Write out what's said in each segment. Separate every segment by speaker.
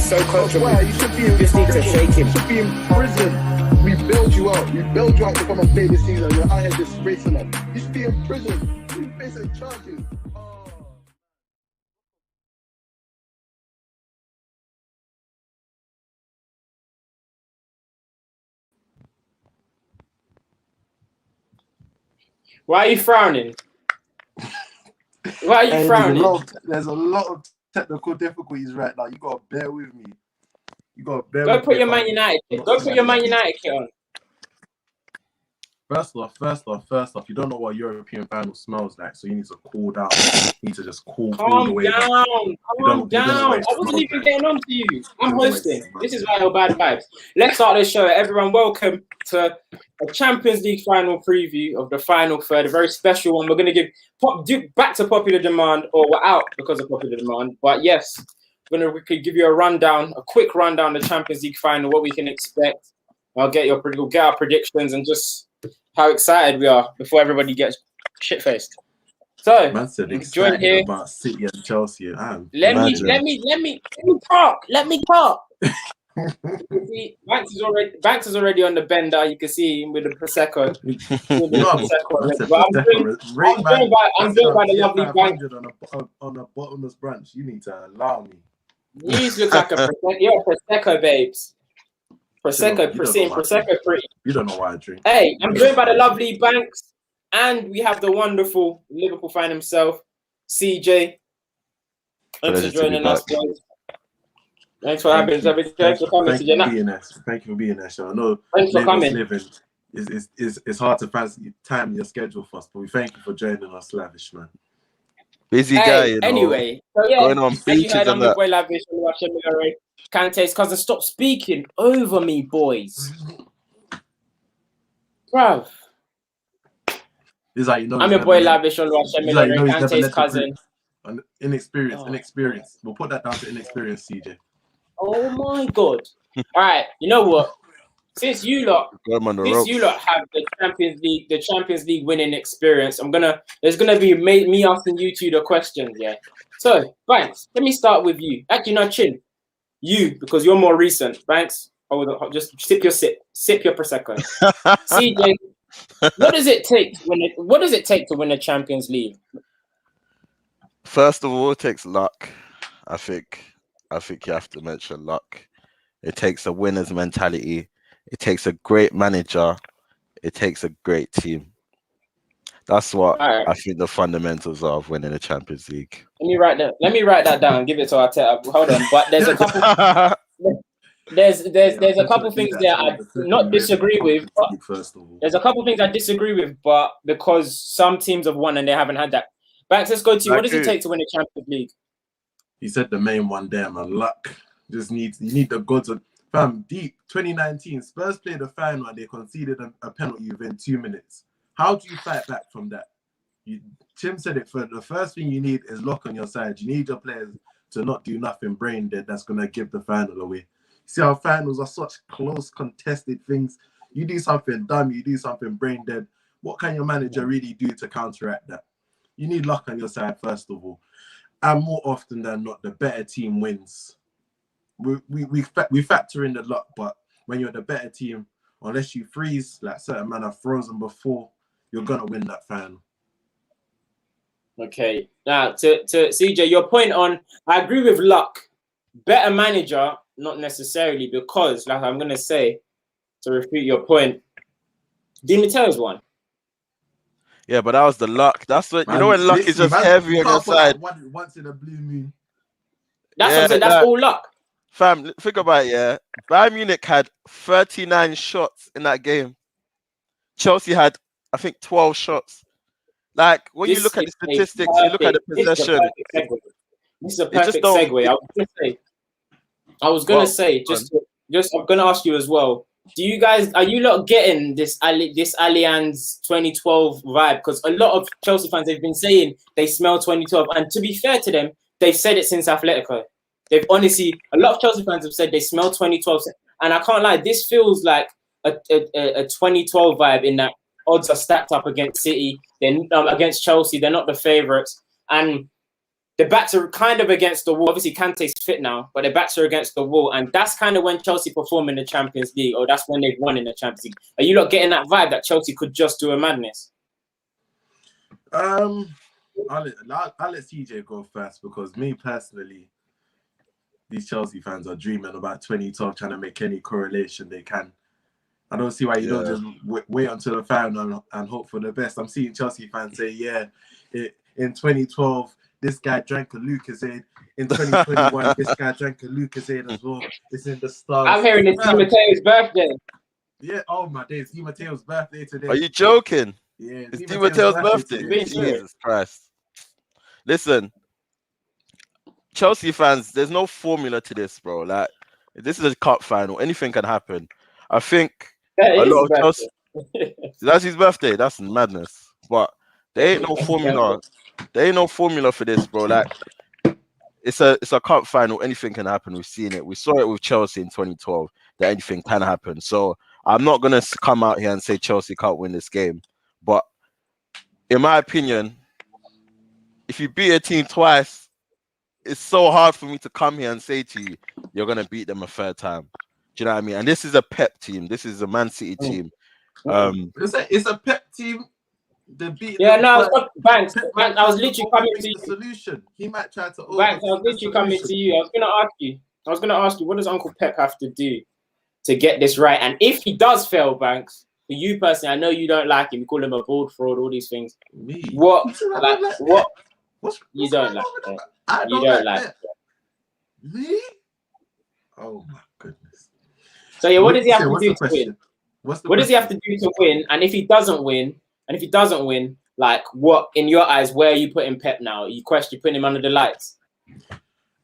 Speaker 1: so coachable.
Speaker 2: Why? You should be in
Speaker 1: Just need to
Speaker 2: prison.
Speaker 1: shake him.
Speaker 2: You should be in prison. We bailed you out. We bailed you out to come and play this season. You're out here disgracing us. You should be in prison. You facing charges.
Speaker 3: Why are you frowning? Why are you
Speaker 2: Hey,
Speaker 3: frowning?
Speaker 2: There's a lot of technical difficulties right now. You gotta bear with me. You gotta bear
Speaker 3: Go
Speaker 2: with
Speaker 3: put
Speaker 2: me.
Speaker 3: your Man United kit. Go put your Man United kit on.
Speaker 2: First off, you don't know what European final smells like, so you need to cool down. You need to just cool all the
Speaker 3: Calm
Speaker 2: way down.
Speaker 3: down. Calm down. I wasn't even getting on to you. I'm hosting. This is why I'm bad vibes. Let's start this show. Everyone, welcome to a Champions League final preview of the final third, a very special one. We're going to give back to popular demand, or we're out because of popular demand. But yes, we could give you a quick rundown of the Champions League final, what we can expect. We'll get our predictions and just how excited we are before everybody gets shit-faced. So,
Speaker 2: Man said
Speaker 3: join here
Speaker 2: about City and Chelsea.
Speaker 3: Let me talk. Banks is already on the bender. You can see him with the prosecco. I'm joined by the lovely Banks.
Speaker 2: On a bottomless brunch. You need to allow me.
Speaker 3: You look like you're a prosecco, babes. Prosecco pretty.
Speaker 2: You don't know why I drink.
Speaker 3: Hey, I'm joined by the lovely Banks, and we have the wonderful Liverpool fan himself, CJ. Thanks for joining us, boys. Thanks for coming, CJ.
Speaker 2: Thank you for being there, Sean. I know
Speaker 3: thanks for coming.
Speaker 2: It's hard to time your schedule for us, but we thank you for joining us, Lavish, man.
Speaker 4: Busy guy, you know.
Speaker 3: Anyway, so yeah,
Speaker 4: going on
Speaker 3: as you
Speaker 4: beaches
Speaker 3: heard, I'm
Speaker 4: and
Speaker 3: your
Speaker 4: that.
Speaker 3: boy Lavish. Kante's cousin. Stop speaking over me, boys. Bruv.
Speaker 2: Like, you know,
Speaker 3: I'm your boy Lavish on Kante's cousin.
Speaker 2: Inexperience. We'll put that down to inexperience, CJ.
Speaker 3: Oh my god. Alright, you know what? Since you lot have the Champions League winning experience, there's gonna be me asking you two the questions, yeah. So, Banks, let me start with you. Actually, not Chin. You, because you're more recent. Banks, just sip your prosecco. CJ, what does it take to win the Champions League?
Speaker 4: First of all, it takes luck. I think you have to mention luck. It takes a winner's mentality. It takes a great manager. It takes a great team. That's what I think the fundamentals are of winning the Champions League.
Speaker 3: Let me write that down. Give it to Arteta. Hold on, but there's a couple. There's a couple things there I not disagree with. There's a couple things I disagree with, but because some teams have won and they haven't had that. Banks, let's go to you. What does it take to win the Champions League?
Speaker 2: He said the main one there, man. Luck. You need the gods of deep. 2019, Spurs played the final and they conceded a penalty within 2 minutes. How do you fight back from that? Tim said it. For the first thing you need is luck on your side. You need your players to not do nothing brain dead that's gonna give the final away. See how finals are such close, contested things. You do something dumb, you do something brain dead. What can your manager really do to counteract that? You need luck on your side, first of all. And more often than not, the better team wins. We factor in the luck, but when you're the better team, unless you freeze, like certain men have frozen before, you're going to win that final.
Speaker 3: Okay. Now, to CJ, your point on, I agree with luck. Better manager, not necessarily, because, like I'm going to say, to refute your point, Di Matteo's won.
Speaker 4: Yeah, but that was the luck. That's what, you know, when luck is just heavy on your side.
Speaker 2: Once in a blue moon.
Speaker 3: That's what I'm saying. That's all luck.
Speaker 4: Fam, think about it, yeah. Bayern Munich had 39 shots in that game. Chelsea had, I think, 12 shots. Like, when you look at the statistics, you look at the possession.
Speaker 3: This is a perfect segue. I was gonna say, I'm gonna ask you as well. Are you lot getting this Allianz 2012 vibe? Because a lot of Chelsea fans, they've been saying they smell 2012, and to be fair to them, they've said it since Atletico. They've honestly, a lot of Chelsea fans have said they smell 2012, and I can't lie, this feels like a 2012 vibe in that odds are stacked up against City, then against Chelsea, they're not the favourites, and the backs are kind of against the wall. Obviously, Kante's fit now, but the backs are against the wall. And that's kind of when Chelsea perform in the Champions League, or that's when they've won in the Champions League. Are you not getting that vibe that Chelsea could just do a madness?
Speaker 2: I'll let CJ go first, because me personally, these Chelsea fans are dreaming about 2012, trying to make any correlation they can. I don't see why you don't just wait until the final and hope for the best. I'm seeing Chelsea fans say, in 2012, this guy drank a Lucozade. In 2021, this guy drank a Lucozade as well. It's in the stars.
Speaker 3: I'm hearing it's Di Matteo's birthday.
Speaker 2: Yeah, oh my days, Di Matteo's birthday today.
Speaker 4: Are you joking?
Speaker 2: Yeah,
Speaker 4: it's Di Matteo's birthday. Jesus Christ. Listen, Chelsea fans, there's no formula to this, bro. Like, this is a cup final. Anything can happen. I think a lot of Chelsea. That's his birthday. That's madness. But there ain't no formula. There ain't no formula for this, bro. Like, it's a cup final. Anything can happen. We've seen it. We saw it with Chelsea in 2012. That anything can happen. So I'm not gonna come out here and say Chelsea can't win this game. But in my opinion, if you beat a team twice, it's so hard for me to come here and say to you, you're going to beat them a third time. Do you know what I mean? And this is a Pep team. This is a Man City team.
Speaker 2: It's a Pep team.
Speaker 3: It's not Banks. Banks, I was literally coming to you.
Speaker 2: Solution. He might try to.
Speaker 3: Banks, I was literally coming to you. I was going to ask you, what does Uncle Pep have to do to get this right? And if he does fail, Banks, for you personally, I know you don't like him. You call him a bold fraud, all these things.
Speaker 2: Me?
Speaker 3: What?
Speaker 2: What's
Speaker 3: you don't like that?
Speaker 2: You don't like that. Me? Oh my goodness.
Speaker 3: So yeah, what does he have to do to win? What does he have to do to win? And if he doesn't win, like, what in your eyes, where are you putting Pep now? You putting him under the lights?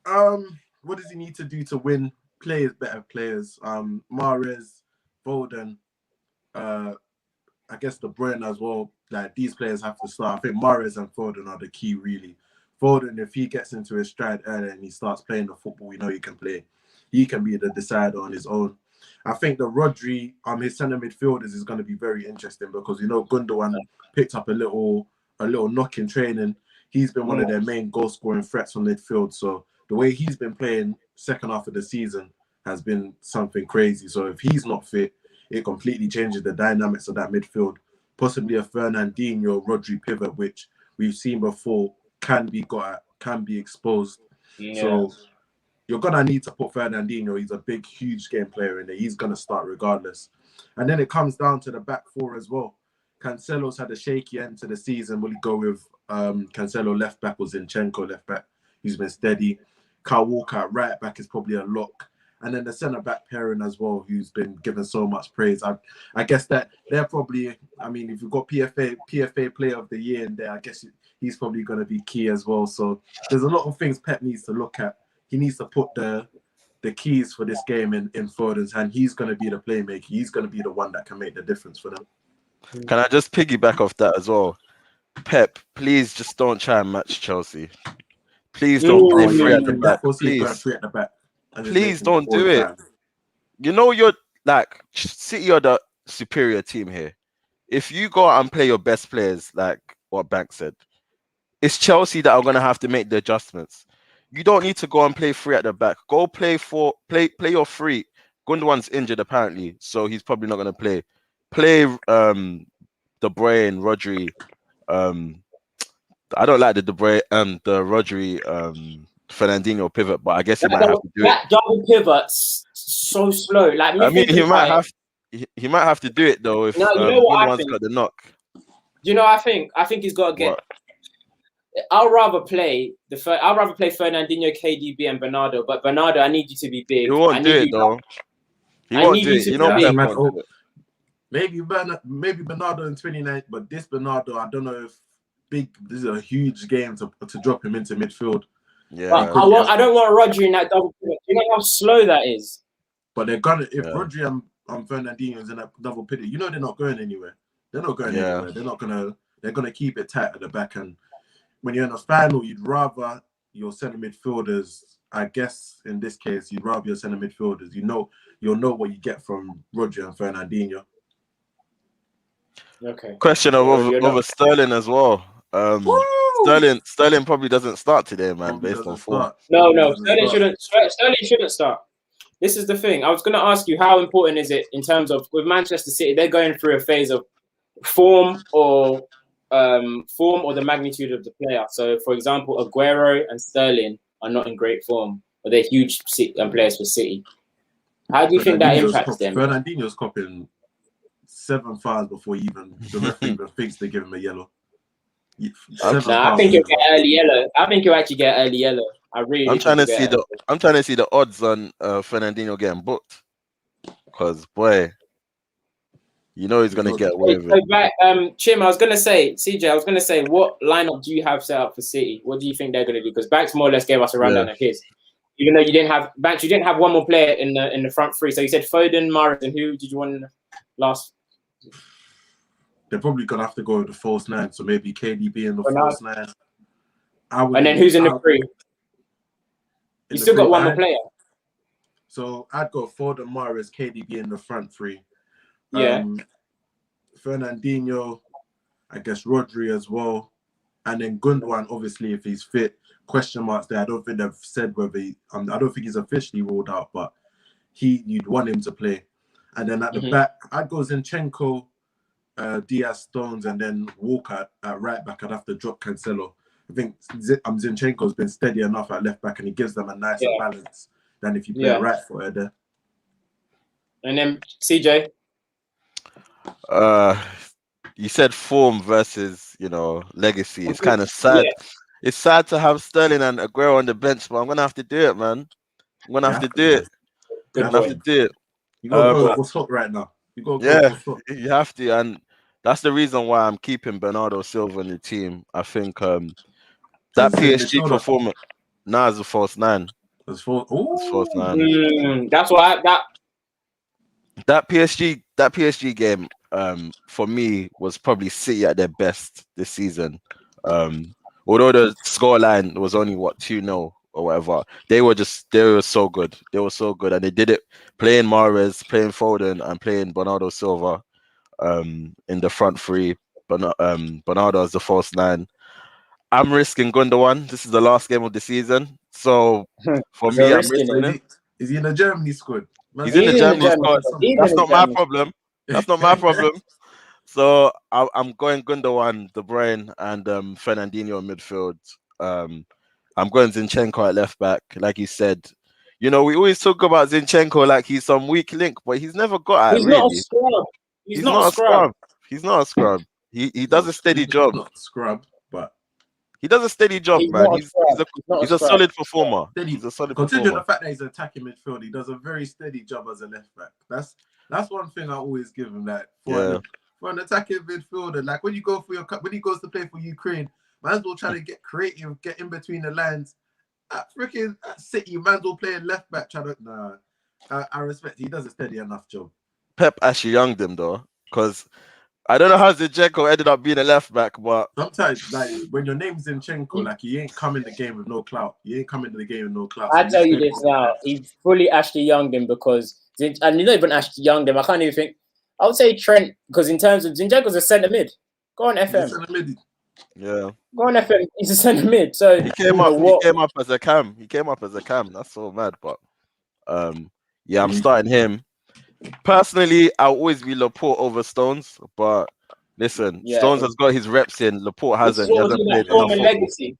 Speaker 2: What does he need to do to win? Better players. Mahrez, Foden, I guess De Bruyne as well. Like, these players have to start. I think Mahrez and Foden are the key, really. Foden, if he gets into his stride early and he starts playing the football we know he can play, he can be the decider on his own. I think the Rodri, his centre midfielders is going to be very interesting, because Gundogan picked up a little knock in training. He's been one of their main goal scoring threats on midfield. So the way he's been playing second half of the season has been something crazy. So if he's not fit, it completely changes the dynamics of that midfield. Possibly a Fernandinho Rodri pivot, which we've seen before, can be got at, can be exposed. Yeah. So you're gonna need to put Fernandinho. He's a big, huge game player in there. He's gonna start regardless. And then it comes down to the back four as well. Cancelo's had a shaky end to the season. Will he go with Cancelo left back or Zinchenko left back? He's been steady. Kyle Walker at right back is probably a lock. And then the centre-back pairing as well, who's been given so much praise. I guess that they're probably, if you've got PFA Player of the Year in there, I guess he's probably going to be key as well. So there's a lot of things Pep needs to look at. He needs to put the keys for this game in Foden's hand. He's going to be the playmaker. He's going to be the one that can make the difference for them.
Speaker 4: Can I just piggyback off that as well? Pep, please just don't try and match Chelsea. Please don't play free at the back. Please don't do it. You're like, City are the superior team here. If you go out and play your best players, like what Bank said, it's Chelsea that are going to have to make the adjustments. You don't need to go and play free at the back. Go play your free. Gundogan's injured apparently, so he's probably not going to play. Play De Bruyne, Rodri. I don't like the De Bruyne, the Rodri, Fernandinho pivot, but I guess he might have to do
Speaker 3: that. That double pivot's so slow. Like,
Speaker 4: he might have to do it though if Gundogan's got the knock.
Speaker 3: Do you know what I think? I think he's got to get. What? I'll rather play Fernandinho, KDB, and Bernardo. But Bernardo, I need you to be big.
Speaker 4: He won't do it though. He won't do it. You know,
Speaker 2: maybe Bernardo in 29, but this Bernardo, I don't know if this is a huge game to drop him into midfield.
Speaker 4: Yeah,
Speaker 3: but I don't want Rodri in that double pivot. You know how slow that is.
Speaker 2: But they're gonna Rodri and Fernandinho is in that double pivot. You know they're not going anywhere. They're not going anywhere. They're gonna keep it tight at the back. And when you're in a final, you'd rather your centre midfielders. I guess in this case, you'd rather your centre midfielders. You'll know what you get from Rodri and Fernandinho.
Speaker 3: Okay.
Speaker 4: Question over Sterling as well. Sterling probably doesn't start today, man,
Speaker 2: Probably
Speaker 4: based on
Speaker 2: doesn't
Speaker 4: form.
Speaker 2: start.
Speaker 3: No,
Speaker 2: Probably doesn't start.
Speaker 3: Sterling shouldn't start. This is the thing. I was going to ask you, how important is it in terms of with Manchester City? They're going through a phase of form or the magnitude of the player. So, for example, Aguero and Sterling are not in great form, but they're huge players for City. How do you think that impacts them?
Speaker 2: Fernandinho's copping 7 fouls before the referee even thinks they give him a yellow.
Speaker 3: I think you'll get early yellow. I think you'll actually get early yellow. I'm trying to
Speaker 4: see the odds on Fernandinho getting booked, because boy, you know he's gonna get away with it.
Speaker 3: Chim, I was gonna say, CJ, what lineup do you have set up for City? What do you think they're gonna do? Because Banks more or less gave us a rundown of his. Even though you didn't have Banks, you didn't have one more player in the front three. So you said Foden, Mahrez, and who did you want in the last?
Speaker 2: They're probably gonna have to go with the false 9. So maybe KDB in the false 9.
Speaker 3: And then who's in the three? You still got one more player.
Speaker 2: So I'd go Foden, Mahrez, KDB in the front three.
Speaker 3: Yeah.
Speaker 2: Fernandinho, I guess Rodri as well. And then Gundogan, obviously, if he's fit. Question marks there. I don't think they've said whether I don't think he's officially ruled out, but you'd want him to play. And then at the back, I'd go Zinchenko, Diaz, Stones, and then Walker at right back. I'd have to drop Cancelo. I think Zinchenko's been steady enough at left back, and he gives them a nicer balance than if you play a right footer there.
Speaker 3: And then CJ.
Speaker 4: You said form versus legacy. It's kind of sad. Yeah. It's sad to have Sterling and Aguero on the bench, but I'm gonna have to do it, man. I'm gonna have to do it.
Speaker 2: You gotta go what's hot right now. You
Speaker 4: have to, and that's the reason why I'm keeping Bernardo Silva in the team. I think that PSG performance now is a false 9. It's false 9.
Speaker 3: That's why
Speaker 4: that PSG game for me was probably City at their best this season. Although the scoreline was only 2-0 or whatever, they were so good. They were so good, and they did it playing Mahrez, playing Foden, and playing Bernardo Silva in the front three. Bernardo as the false 9. I'm risking Gundogan. This is the last game of the season, so for me, I'm risking it.
Speaker 2: Is he in the Germany squad?
Speaker 4: He's in the Germany squad. That's not my problem. That's not my problem. So I'm going Gundogan, De Bruyne, and Fernandinho in midfield. I'm going Zinchenko at left back, like you said. We always talk about Zinchenko like he's some weak link, but he's never got it. He's not a scrub. He's not a scrub. He does a steady job.
Speaker 2: Not scrub, but
Speaker 4: he does a steady job, man. He's a solid performer. He's a solid
Speaker 2: Considering
Speaker 4: performer.
Speaker 2: the fact that he's attacking midfield, he does a very steady job as a left back. That's one thing I always give him. Like for an attacking midfielder, like when he goes to play for Ukraine, man's as well trying to get creative, get in between the lines. At City, man's as well playing left back. I respect. He does a steady enough job.
Speaker 4: Pep actually younged him though, because I don't know how Zinchenko ended up being a left back, but
Speaker 2: sometimes, like when your name's Zinchenko, like you ain't come in the game with no clout.
Speaker 3: I tell you this now, he fully Ashley younged him because, and you not even Ashley younged him. I can't even think. I would say Trent, because in terms of Zinchenko's a centre mid. Go on FM.
Speaker 4: Yeah.
Speaker 3: Go on FM. He's a centre mid. So
Speaker 4: he came up as a cam. That's so mad, but I'm starting him. Personally, I'll always be Laporte over Stones, but listen, Stones has got his reps in. Laporte hasn't. He hasn't played enough
Speaker 3: legacy.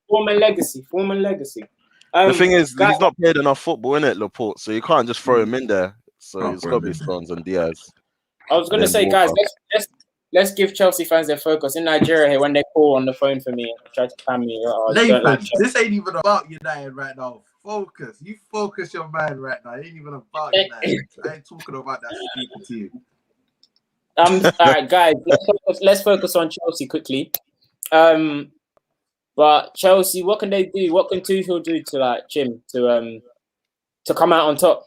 Speaker 4: The thing is, he's not played enough football, innit, Laporte? So you can't just throw him in there. So it's got to be Stones and Diaz.
Speaker 3: I was going to say, guys, let's give Chelsea fans their focus. In Nigeria here, when they call on the phone for me, try to spam me.
Speaker 2: This ain't even about United right now. Focus. You focus your mind right now. It ain't even about United. I ain't talking about that stupid team.
Speaker 3: All right, guys, let's focus on Chelsea quickly. But Chelsea, what can they do? What can Tuchel do to Jim to come out on top?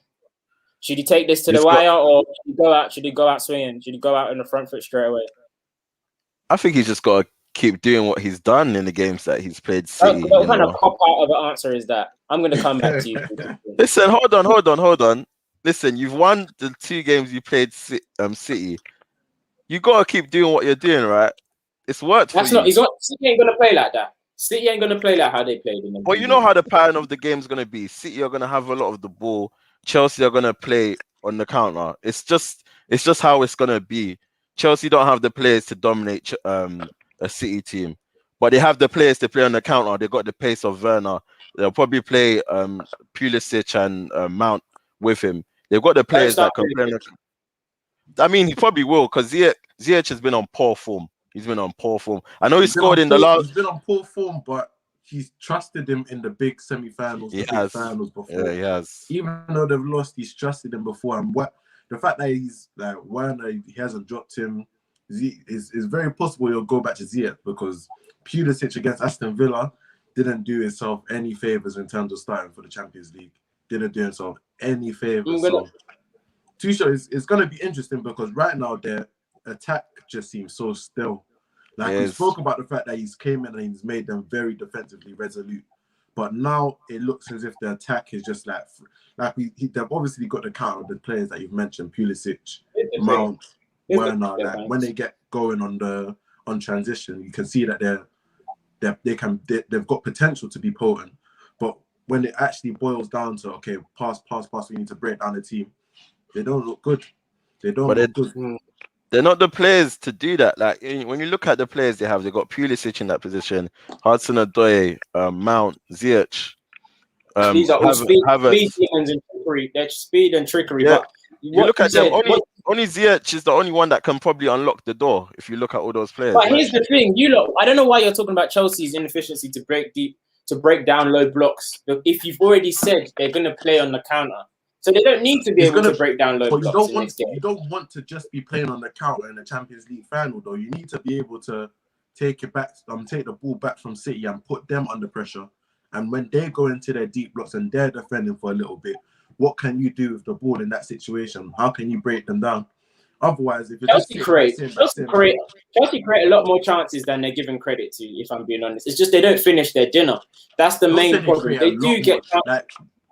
Speaker 3: Should he take this to the wire, or should he go out swinging? Should he go out in the front foot straight away?
Speaker 4: I think he's just got to keep doing what he's done in the games that he's played City.
Speaker 3: What kind of cop out of an answer is that? I'm going to come back to you.
Speaker 4: Listen, hold on. Listen, you've won the 2 games you played City. You got to keep doing what you're doing, right? It's worked for you.
Speaker 3: City ain't going to play like that. City ain't gonna play like how they played in the.
Speaker 4: Well, you know how the pattern of the game is gonna be. City are gonna have a lot of the ball. Chelsea are gonna play on the counter. It's just how it's gonna be. Chelsea don't have the players to dominate a City team, but they have the players to play on the counter. They got the pace of Werner. They'll probably play Pulisic and Mount with him. They've got the players that can play. I mean, he probably will because Ziyech has been on poor form. He's been on poor form. I know he scored in the last.
Speaker 2: He's been on poor form, but he's trusted him in the big semi-finals, big finals before.
Speaker 4: Yeah, he has.
Speaker 2: Even though they've lost, he's trusted him before. And the fact that he's like Werner, he hasn't dropped him. Is very possible he'll go back to Ziyech because Pulisic against Aston Villa didn't do himself any favors in terms of starting for the Champions League. Didn't do himself any favors. So Tuchel is going to be interesting because right now their attack just seems so still. Like we spoke about the fact that he's came in and he's made them very defensively resolute. But now it looks as if the attack is just like they've obviously got the count of the players that you've mentioned, Pulisic, Mount, Werner. Like when they get going on transition, you can see that they've got potential to be potent. But when it actually boils down to okay, pass, we need to break down the team. They don't look good. They're not the players to do that. Like when you look at the players they have, they got Pulisic in that position, Hudson-Odoi, Mount, Ziyech.
Speaker 3: These are all speed demons and trickery. That's speed and trickery.
Speaker 4: Yeah.
Speaker 3: But
Speaker 4: you look at them. Only Ziyech is the only one that can probably unlock the door. If you look at all those players.
Speaker 3: But here's the thing, I don't know why you're talking about Chelsea's inefficiency to break down low blocks. If you've already said they're going to play on the counter. So they don't need to be able to break down low blocks.
Speaker 2: You don't want to just be playing on the counter in the Champions League final, though. You need to be able to take the ball back from City and put them under pressure. And when they go into their deep blocks and they're defending for a little bit, what can you do with the ball in that situation? How can you break them down? Otherwise, if
Speaker 3: Chelsea create a lot more chances than they're given credit to. If I'm being honest, it's just they don't finish their dinner. That's the main problem. They do get chances.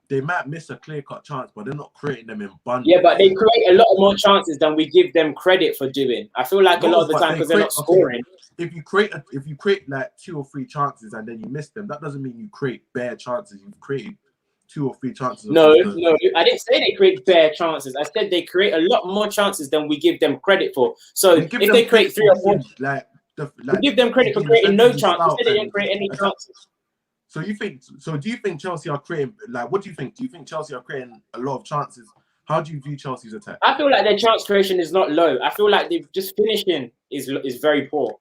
Speaker 2: They might miss a clear-cut chance, but they're not creating them in bundles.
Speaker 3: Yeah, but they create a lot more chances than we give them credit for doing. I feel like a lot of the time because they're not scoring.
Speaker 2: If you create like 2 or 3 chances and then you miss them, that doesn't mean you create bare chances. You've created 2 or 3 chances.
Speaker 3: No, I didn't say they create bare chances. I said they create a lot more chances than we give them credit for. So if they create 3 or 4, we give them credit for creating no chances. They didn't create any chances.
Speaker 2: So do you think Chelsea are creating, like, what do you think? Do you think Chelsea are creating a lot of chances? How do you view Chelsea's attack?
Speaker 3: I feel like their chance creation is not low. I feel like they've just finishing is very poor.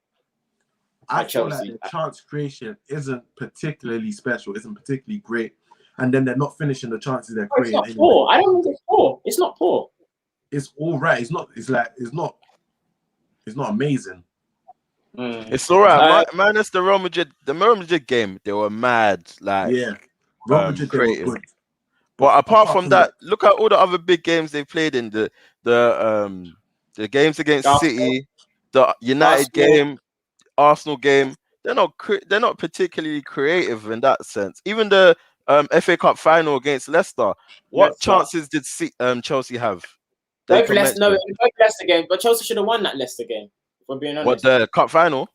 Speaker 2: I feel like their chance creation isn't particularly special, isn't particularly great. And then they're not finishing the chances they're creating.
Speaker 3: It's not poor. I don't think it's poor. It's not poor.
Speaker 2: It's all right. It's not amazing.
Speaker 4: It's all right. Minus the Real Madrid game, they were mad. Like,
Speaker 2: yeah, Real Madrid creative. Good.
Speaker 4: But apart from that, look at all the other big games they played in the games against City, the United game, Arsenal game. They're not particularly creative in that sense. Even the FA Cup final against Leicester. What chances did Chelsea have?
Speaker 3: Both Leicester games, but Chelsea should have won that Leicester game. For being honest.
Speaker 4: What, the cup final?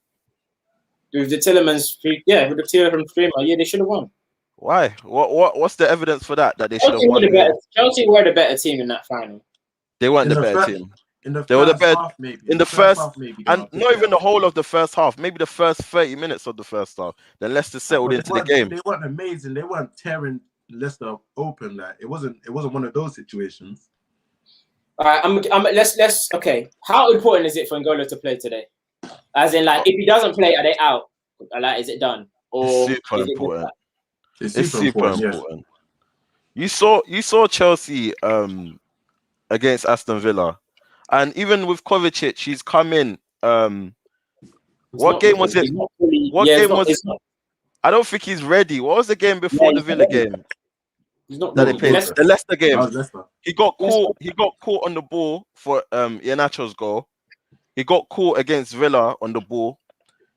Speaker 3: With the Tillemans, with the Tillemans streamer, they should have won.
Speaker 4: Why? What's the evidence for that they should have won?
Speaker 3: Chelsea were the better team in that final.
Speaker 4: They weren't the better team.
Speaker 2: They were the better half, maybe.
Speaker 4: In the first half, maybe, and not even the whole of the first half. Maybe the first 30 minutes of the first half. Then Leicester settled into the game.
Speaker 2: They weren't amazing. They weren't tearing Leicester open. Like it wasn't one of those situations.
Speaker 3: All right, let's okay. How important is it for N'Golo to play today? As in, like, if he doesn't play, are they out? Like, is it done? Or
Speaker 4: it's super important.
Speaker 2: It's super important.
Speaker 4: You saw Chelsea against Aston Villa, and even with Kovacic, he's come in. What game was it? What game was it? I don't think he's ready. What was the game before the Villa game?
Speaker 3: He's not
Speaker 4: that they played. The Leicester game.
Speaker 2: Leicester.
Speaker 4: He got caught on the ball for Iheanacho's goal. He got caught against Villa on the ball.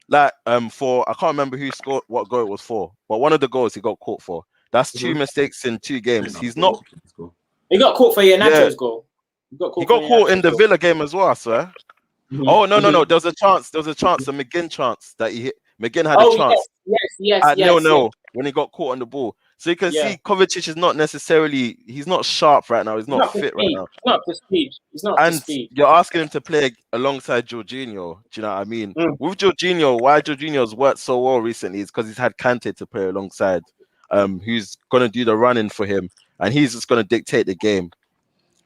Speaker 4: Like for I can't remember who scored what goal it was for, but one of the goals he got caught for. That's 2 mistakes in 2 games. He got
Speaker 3: caught for Iheanacho's goal.
Speaker 4: He got caught in the Villa game as well, I swear. Oh no. There was a chance, a McGinn chance that he hit. McGinn had a chance.
Speaker 3: Yes.
Speaker 4: at 0-0 when he got caught on the ball. So you can see Kovacic is not necessarily, he's not sharp right now. He's not fit right now.
Speaker 3: He's not for speed. He's not
Speaker 4: And
Speaker 3: for speed.
Speaker 4: you're asking him to play alongside Jorginho. Do you know what I mean? With Jorginho, why Jorginho's worked so well recently is because he's had Kante to play alongside, who's going to do the running for him. And he's just going to dictate the game.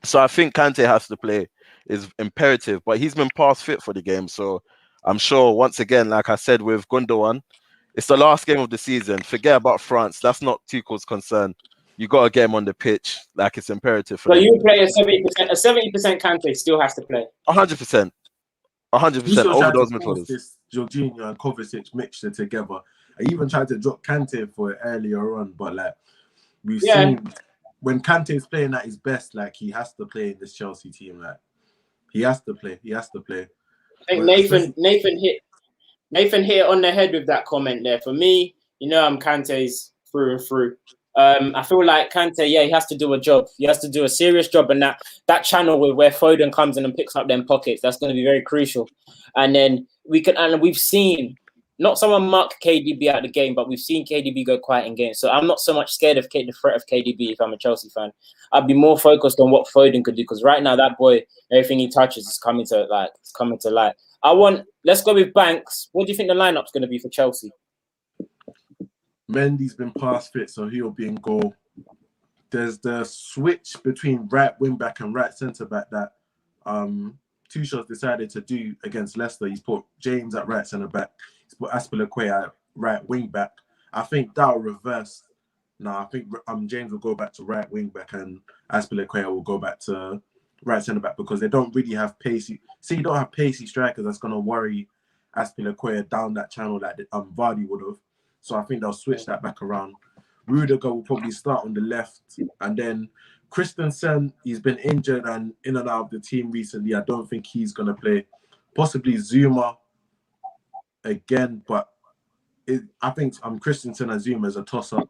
Speaker 4: So I think Kante has to play is imperative. But he's been past fit for the game. So I'm sure, once again, like I said with Gundogan, it's the last game of the season. Forget about France. That's not Tuchel's concern. You got to get him on the pitch. Like, it's imperative for
Speaker 3: So
Speaker 4: them.
Speaker 3: you play a 70%. A 70% Kante still has to play.
Speaker 4: 100%. 100% over those midfielders.
Speaker 2: This Jorginho and Kovacic mixture together. I even tried to drop Kante for it earlier on, but like we've seen when Kante is playing at his best, like he has to play in this Chelsea team. Like he has to play. I
Speaker 3: think Nathan hit it on the head with that comment there. For me, I'm Kante's through and through. I feel like Kante, he has to do a job. He has to do a serious job, and that channel where Foden comes in and picks up them pockets, that's going to be very crucial. And then we've seen not someone mark KDB out of the game, but we've seen KDB go quiet in games. So I'm not so much scared of the threat of KDB if I'm a Chelsea fan. I'd be more focused on what Foden could do, because right now that boy, everything he touches is coming to light. Let's go with Banks. What do you think the lineup's going to be for Chelsea?
Speaker 2: Mendy's been past fit, so he'll be in goal. There's the switch between right wing back and right centre back that Tuchel's decided to do against Leicester. He's put James at right centre back. He's put Aspilicueta at right wing back. I think that'll reverse. I think James will go back to right wing back and Aspilicueta will go back to right centre back, because they don't really have pacey. See, you don't have pacey strikers that's going to worry Aspilicueta down that channel like Vardy would have. So I think they'll switch that back around. Rudiger will probably start on the left. And then Christensen, he's been injured and in and out of the team recently. I don't think he's going to play. Possibly Zuma again, but I think Christensen and Zuma is a toss-up.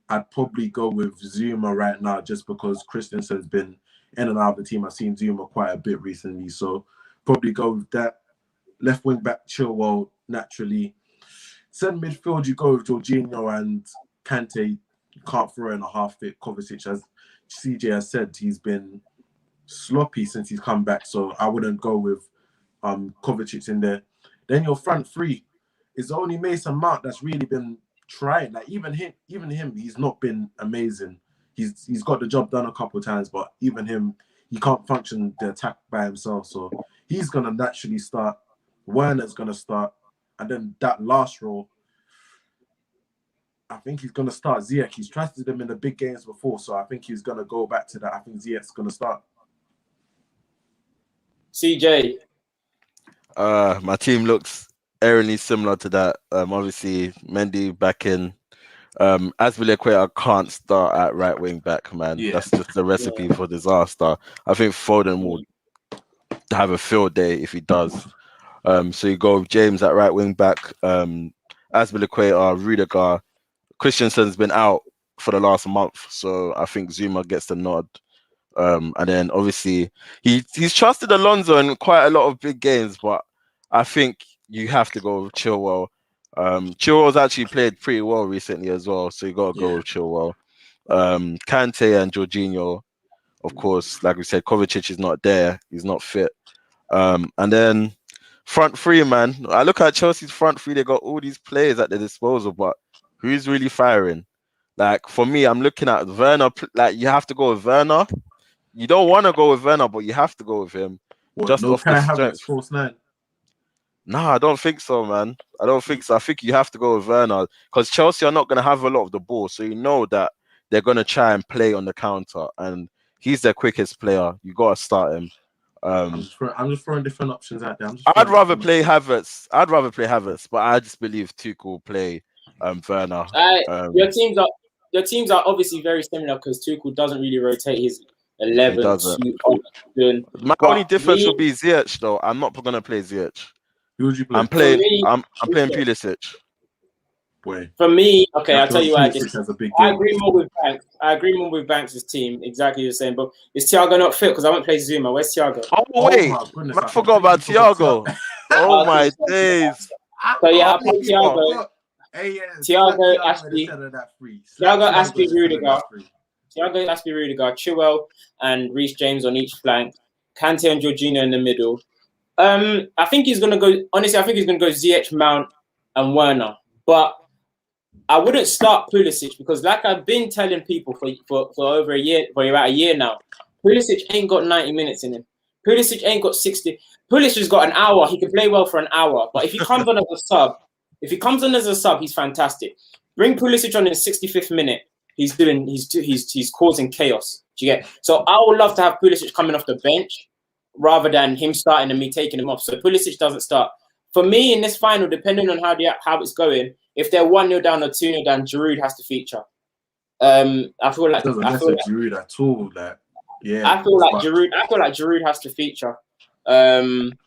Speaker 2: I'd probably go with Zuma right now just because Christensen's been in and out of the team. I've seen Zuma quite a bit recently. So probably go with that. Left wing back, Chilwell, naturally. Centre midfield, you go with Jorginho and Kante. You can't throw in a half-fit Kovacic. As CJ has said, he's been sloppy since he's come back, so I wouldn't go with Kovacic in there. Then your front three is only Mason Mount that's really been trying. Like even him, he's not been amazing. He's got the job done a couple of times, but even him, he can't function the attack by himself. So he's gonna naturally start. Werner's gonna start. And then that last role, I think he's going to start Ziyech. He's trusted him in the big games before, so I think he's going to go back to that. I think Ziyech's going to start.
Speaker 3: CJ?
Speaker 4: My team looks eerily similar to that. Obviously, Mendy back in. Aspilicueta can't start at right wing back, man. Yeah. That's just the recipe for disaster. I think Foden will have a field day if he does. So you go with James at right wing back, Aspilicueta, Rudiger. Christensen's been out for the last month, so I think Zuma gets the nod. And then obviously he's trusted Alonso in quite a lot of big games, but I think you have to go with Chilwell. Chilwell's actually played pretty well recently as well, so you got to go with Chilwell. Kante and Jorginho, of course, like we said, Kovacic is not there. He's not fit. And then front three, man. I look at Chelsea's front three. They got all these players at their disposal, but who's really firing? Like for me, I'm looking at Werner. Like you have to go with Werner. You don't want to go with Werner, but you have to go with him. Just off the strength.
Speaker 2: False nine?
Speaker 4: Nah, I don't think so, man. I don't think so. I think you have to go with Werner because Chelsea are not going to have a lot of the ball, so you know that they're going to try and play on the counter, and he's their quickest player. You got to start him.
Speaker 2: I'm just throwing different options out there.
Speaker 4: I'd rather play Havertz, but I just believe Tuchel will play Werner.
Speaker 3: Your teams are obviously very similar because Tuchel doesn't really rotate his 11 too often.
Speaker 4: My only difference would be Ziyech, though. I'm not going to play Ziyech.
Speaker 2: Who would you play?
Speaker 4: I'm playing Pulisic.
Speaker 3: For me, okay, I'll tell you why. I agree more with Banks. I agree more with Banks' team. Exactly the same. But is Thiago not fit? Because I won't play Zuma. Where's Thiago?
Speaker 4: Oh wait, I forgot about Thiago. Oh my days.
Speaker 3: So yeah, I put Thiago.
Speaker 2: Hey, yeah,
Speaker 3: Thiago,
Speaker 2: Thiago
Speaker 3: Aspi,
Speaker 2: that free.
Speaker 3: Thiago,
Speaker 2: Thiago
Speaker 3: Aspi,
Speaker 2: should have
Speaker 3: Rudiger,
Speaker 2: that free.
Speaker 3: Thiago, Aspi, Rudiger, Chilwell, and Reece James on each flank. Kante and Jorginho in the middle. I think he's gonna go. Honestly, I think he's gonna go ZH, Mount, and Werner. But I wouldn't start Pulisic because, like I've been telling people for over a year, for about a year now, Pulisic ain't got 90 minutes in him. Pulisic ain't got 60. Pulisic's got an hour. He can play well for an hour. But if he comes on as a sub, he's fantastic. Bring Pulisic on in the 65th minute. He's causing chaos. Do you get? So I would love to have Pulisic coming off the bench rather than him starting and me taking him off. So Pulisic doesn't start. For me in this final, depending on how it's going, if they're 1-0 down or 2-0 down, Giroud has to feature. I feel like
Speaker 2: Giroud at all.
Speaker 3: I feel like Giroud has to feature.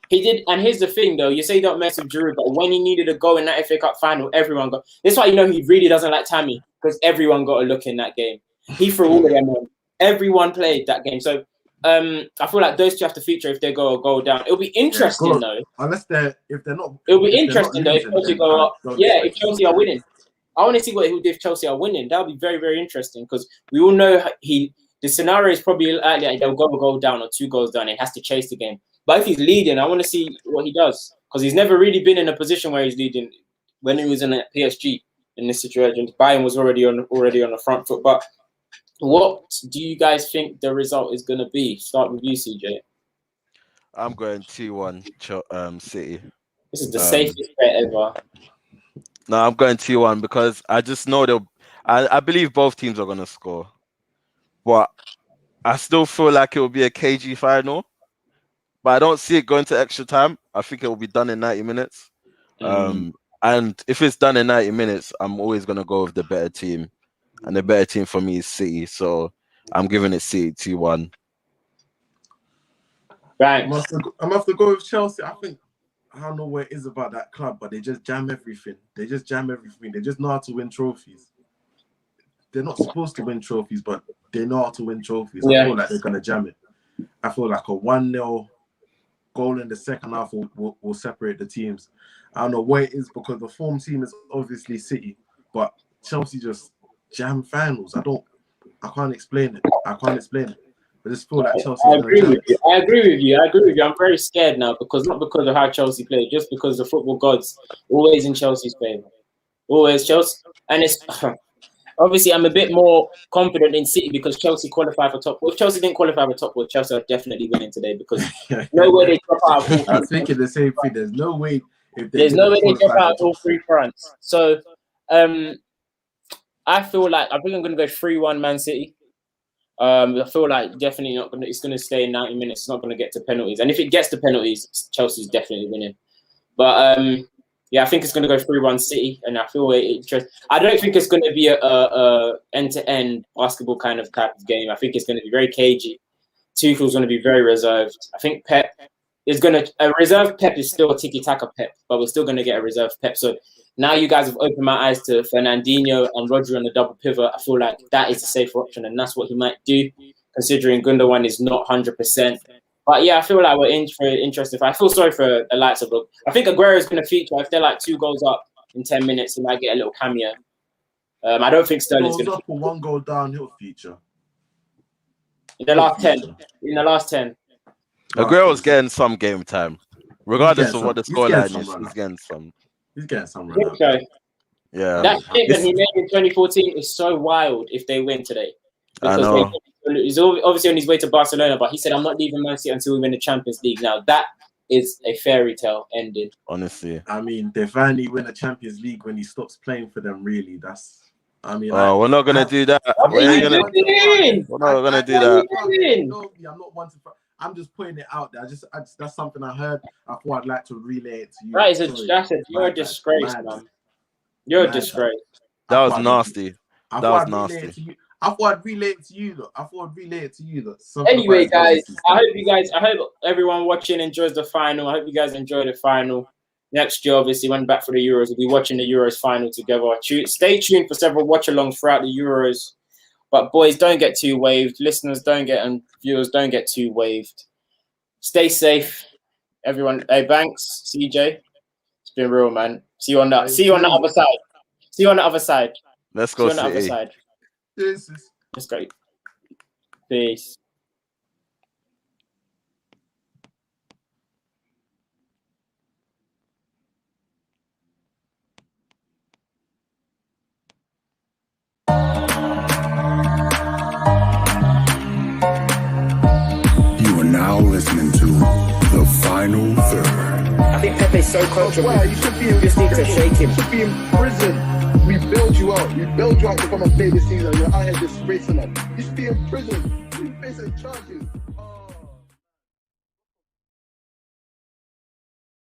Speaker 3: He did, and here's the thing though. You say you don't mess with Giroud, but when he needed a goal in that FA Cup final, everyone got. That's why you know he really doesn't like Tammy because everyone got a look in that game. He threw all of them on. Everyone played that game, so. I feel like those two have to feature if they go a goal down. It'll be interesting though.
Speaker 2: Unless if they're not.
Speaker 3: It'll be interesting though if Chelsea go up. Yeah, if Chelsea are winning. I want to see what he would do if Chelsea are winning. That'll be very, very interesting because we all know the scenario is probably likely they'll go a goal down or 2 goals down. He has to chase the game. But if he's leading, I want to see what he does because he's never really been in a position where he's leading. When he was in a PSG in this situation, Bayern was already on the front foot. But what do you guys think the result is going to be? Start with you, CJ.
Speaker 4: I'm going 2-1 City.
Speaker 3: This is the safest bet ever.
Speaker 4: No, I'm going 2-1 because I just know I believe both teams are going to score. But I still feel like it will be a KG final. But I don't see it going to extra time. I think it will be done in 90 minutes. And if it's done in 90 minutes, I'm always going to go with the better team. And the better team for me is City. So I'm giving it City 2-1.
Speaker 3: Right.
Speaker 2: I'm going to have to go with Chelsea. I don't know what it is about that club, but they just jam everything. They just know how to win trophies. They're not supposed to win trophies, but they know how to win trophies. Yeah. I feel like they're going to jam it. I feel like a 1-0 goal in the second half will separate the teams. I don't know what it is because the form team is obviously City, but Chelsea just jam finals. I can't explain it. I just feel like Chelsea. I agree with
Speaker 3: you. I'm very scared now not because of how Chelsea play, just because the football gods always in Chelsea's favour. Always Chelsea, and it's obviously I'm a bit more confident in City because Chelsea qualified for top. Well, if Chelsea didn't qualify for top four, Chelsea are definitely winning today because no way they drop out.
Speaker 2: I was thinking the same thing. There's no way
Speaker 3: they drop out all 3 fronts. So, I feel like I'm going to go 3-1 Man City. I feel like definitely not going to. It's going to stay in 90 minutes. It's not going to get to penalties. And if it gets to penalties, Chelsea's definitely winning. But yeah, I think it's going to go 3-1 City, and I feel interesting. I don't think it's going to be a end-to-end basketball kind of type of game. I think it's going to be very cagey. Tuchel's going to be very reserved. I think Pep is going to a reserved Pep is still a tiki-taka Pep, but we're still going to get a reserved Pep. So now you guys have opened my eyes to Fernandinho and Rodri on the double pivot. I feel like that is a safer option, and that's what he might do, considering Gundogan is not 100%. But yeah, I feel like we're interested. I feel sorry for the likes of them. I think Aguero is going to feature. If they're like 2 goals up in 10 minutes, he might get a little cameo. I don't think Sterling's going to feature.
Speaker 2: 1 goal down, he'll feature.
Speaker 3: In the last 10.
Speaker 4: Aguero's getting some game time. Regardless of what the scoreline is, he's getting some.
Speaker 2: He's getting some right now.
Speaker 3: So,
Speaker 4: yeah.
Speaker 3: That statement he made in 2014 is so wild if they win today.
Speaker 4: I know.
Speaker 3: He's obviously on his way to Barcelona, but he said, I'm not leaving Man City until we win the Champions League. Now, that is a fairy tale ending.
Speaker 4: Honestly.
Speaker 2: I mean, they finally win a Champions League when he stops playing for them, really.
Speaker 4: We're not going to do that. We're not going to do that.
Speaker 2: I'm not one to... I'm just putting it out there. That's something I heard. I thought I'd like to relay it to you.
Speaker 3: Right, you're a disgrace, man. You're a disgrace.
Speaker 4: That was nasty. That was nasty.
Speaker 2: I thought I'd relay it to you.
Speaker 3: Anyway, guys, I hope everyone watching enjoys the final. I hope you guys enjoy the final. Next year, obviously, when back for the Euros, we'll be watching the Euros final together. Stay tuned for several watch-alongs throughout the Euros. But boys, don't get too waved. Listeners, and viewers, don't get too waved. Stay safe, everyone. Hey, Banks, CJ, it's been real, man. See you on the other side. See you on the other side.
Speaker 4: Let's
Speaker 3: See you
Speaker 4: go
Speaker 3: on the other
Speaker 4: City.
Speaker 3: side.
Speaker 2: This is
Speaker 3: Let's go. Peace.
Speaker 1: You are now listening to The Final Third.
Speaker 5: I think Pepe's so comfortable.
Speaker 6: Well, you should be in
Speaker 5: Just need to shake him.
Speaker 6: You should be in prison. We build you out. We build you out to come and play this season. You're out here disgracing us. You should be in prison. You facing charges.